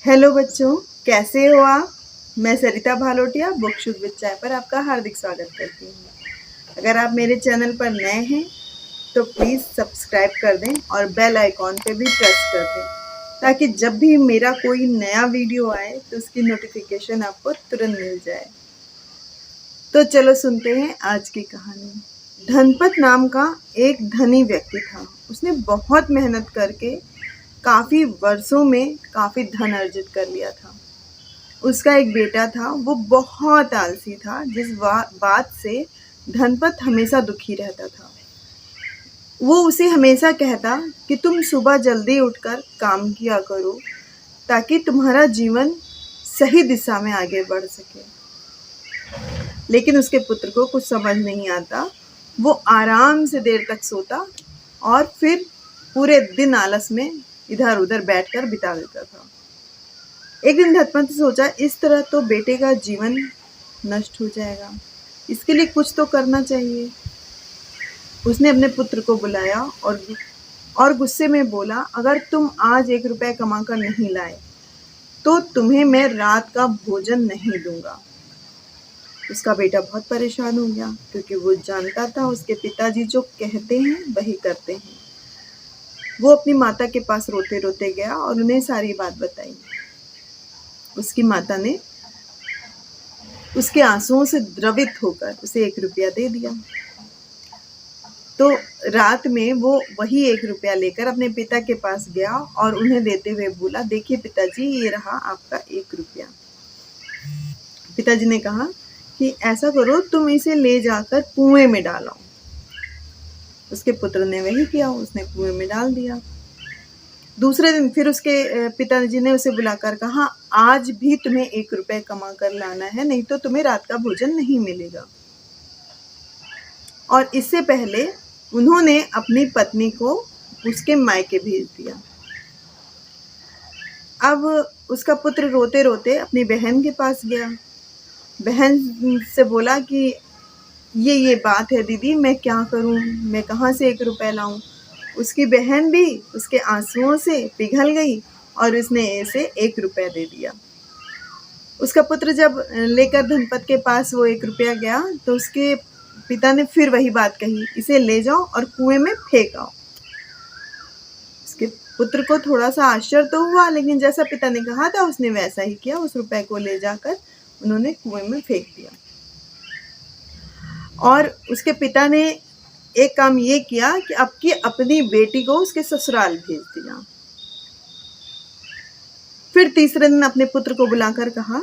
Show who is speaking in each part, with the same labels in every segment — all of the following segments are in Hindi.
Speaker 1: हेलो बच्चों, कैसे हो आप। मैं सरिता भालोटिया बुक शुद्ध विद चाय पर आपका हार्दिक स्वागत करती हूँ। अगर आप मेरे चैनल पर नए हैं तो प्लीज़ सब्सक्राइब कर दें और बेल आइकॉन पे भी प्रेस कर दें ताकि जब भी मेरा कोई नया वीडियो आए तो उसकी नोटिफिकेशन आपको तुरंत मिल जाए। तो चलो सुनते हैं आज की कहानी। धनपत नाम का एक धनी व्यक्ति था। उसने बहुत मेहनत करके काफ़ी वर्षों में काफ़ी धन अर्जित कर लिया था। उसका एक बेटा था, वो बहुत आलसी था, जिस बात से धनपत हमेशा दुखी रहता था। वो उसे हमेशा कहता कि तुम सुबह जल्दी उठकर काम किया करो ताकि तुम्हारा जीवन सही दिशा में आगे बढ़ सके। लेकिन उसके पुत्र को कुछ समझ नहीं आता। वो आराम से देर तक सोता और फिर पूरे दिन आलस में इधर उधर बैठकर बिता देता था। एक दिन धनपत ने सोचा, इस तरह तो बेटे का जीवन नष्ट हो जाएगा, इसके लिए कुछ तो करना चाहिए। उसने अपने पुत्र को बुलाया और गुस्से में बोला, अगर तुम आज 1 रुपया कमा कर नहीं लाए तो तुम्हें मैं रात का भोजन नहीं दूंगा। उसका बेटा बहुत परेशान हो गया क्योंकि वो जानता था उसके पिताजी जो कहते हैं वही करते हैं। वो अपनी माता के पास रोते रोते गया और उन्हें सारी बात बताई। उसकी माता ने उसके आंसुओं से द्रवित होकर उसे 1 रुपया दे दिया। तो रात में वो वही 1 रुपया लेकर अपने पिता के पास गया और उन्हें देते हुए बोला, देखिए पिताजी, ये रहा आपका 1 रुपया। पिताजी ने कहा कि ऐसा करो, तुम इसे ले जाकर कुएं में डालो। उसके पुत्र ने वही किया, उसने कुएं में डाल दिया। दूसरे दिन फिर उसके पिताजी ने उसे बुलाकर कहा, आज भी तुम्हें 1 रुपया कमा कर लाना है, नहीं तो तुम्हें रात का भोजन नहीं मिलेगा। और इससे पहले उन्होंने अपनी पत्नी को उसके मायके भेज दिया। अब उसका पुत्र रोते रोते अपनी बहन के पास गया। बहन से बोला कि ये बात है दीदी, मैं क्या करूं, मैं कहाँ से 1 रुपया लाऊं। उसकी बहन भी उसके आंसुओं से पिघल गई और उसने इसे 1 रुपया दे दिया। उसका पुत्र जब लेकर धनपत के पास वो 1 रुपया गया तो उसके पिता ने फिर वही बात कही, इसे ले जाओ और कुएं में फेंक आओ। उसके पुत्र को थोड़ा सा आश्चर्य तो हुआ, लेकिन जैसा पिता ने कहा था उसने वैसा ही किया। उस रुपए को ले जाकर उन्होंने कुएं में फेंक दिया। और उसके पिता ने एक काम ये किया कि अपनी बेटी को उसके ससुराल भेज दिया। फिर तीसरे दिन अपने पुत्र को बुलाकर कहा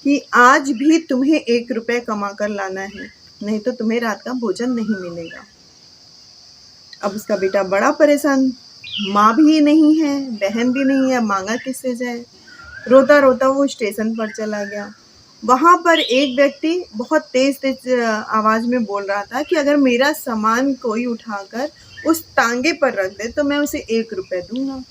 Speaker 1: कि आज भी तुम्हें 1 रुपया कमा कर लाना है, नहीं तो तुम्हें रात का भोजन नहीं मिलेगा। अब उसका बेटा बड़ा परेशान, माँ भी नहीं है, बहन भी नहीं है, मांगा किससे जाए। रोता रोता वो स्टेशन पर चला गया। वहाँ पर एक व्यक्ति बहुत तेज तेज आवाज में बोल रहा था कि अगर मेरा सामान कोई उठाकर उस तांगे पर रख दे तो मैं उसे 1 रुपया दूंगा।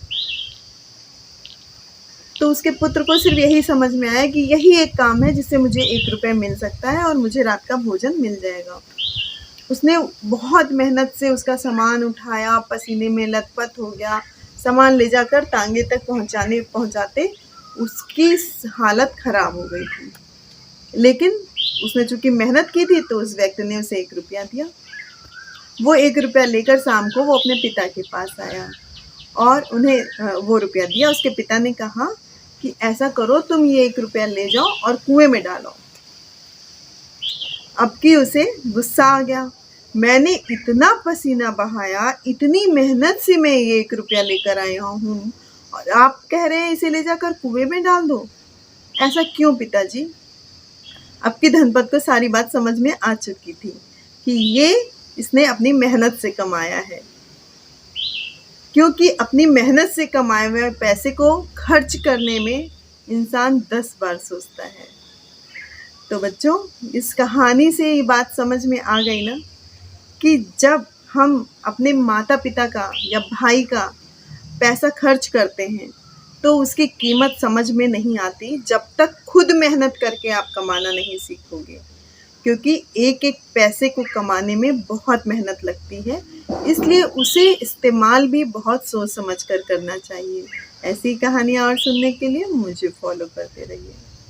Speaker 1: तो उसके पुत्र को सिर्फ यही समझ में आया कि यही एक काम है जिससे मुझे 1 रुपया मिल सकता है और मुझे रात का भोजन मिल जाएगा। उसने बहुत मेहनत से उसका सामान उठाया, पसीने में लथपथ हो गया। सामान ले जाकर तांगे तक पहुंचाते उसकी हालत खराब हो गई थी। लेकिन उसने चूंकि मेहनत की थी तो उस व्यक्ति ने उसे 1 रुपया दिया। वो 1 रुपया लेकर शाम को वो अपने पिता के पास आया और उन्हें वो रुपया दिया। उसके पिता ने कहा कि ऐसा करो, तुम ये 1 रुपया ले जाओ और कुएं में डालो। अब की उसे गुस्सा आ गया, मैंने इतना पसीना बहाया, इतनी मेहनत से मैं ये 1 रुपया लेकर आया हूँ और आप कह रहे हैं इसे ले जाकर कुएं में डाल दो। ऐसा क्यों पिताजी? अब की धनपत को सारी बात समझ में आ चुकी थी कि ये इसने अपनी मेहनत से कमाया है, क्योंकि अपनी मेहनत से कमाए हुए पैसे को खर्च करने में इंसान 10 बार सोचता है। तो बच्चों, इस कहानी से ये बात समझ में आ गई ना कि जब हम अपने माता पिता का या भाई का पैसा खर्च करते हैं तो उसकी कीमत समझ में नहीं आती जब तक खुद मेहनत करके आप कमाना नहीं सीखोगे, क्योंकि एक एक पैसे को कमाने में बहुत मेहनत लगती है। इसलिए उसे इस्तेमाल भी बहुत सोच समझ कर करना चाहिए। ऐसी कहानियाँ और सुनने के लिए मुझे फॉलो करते रहिए।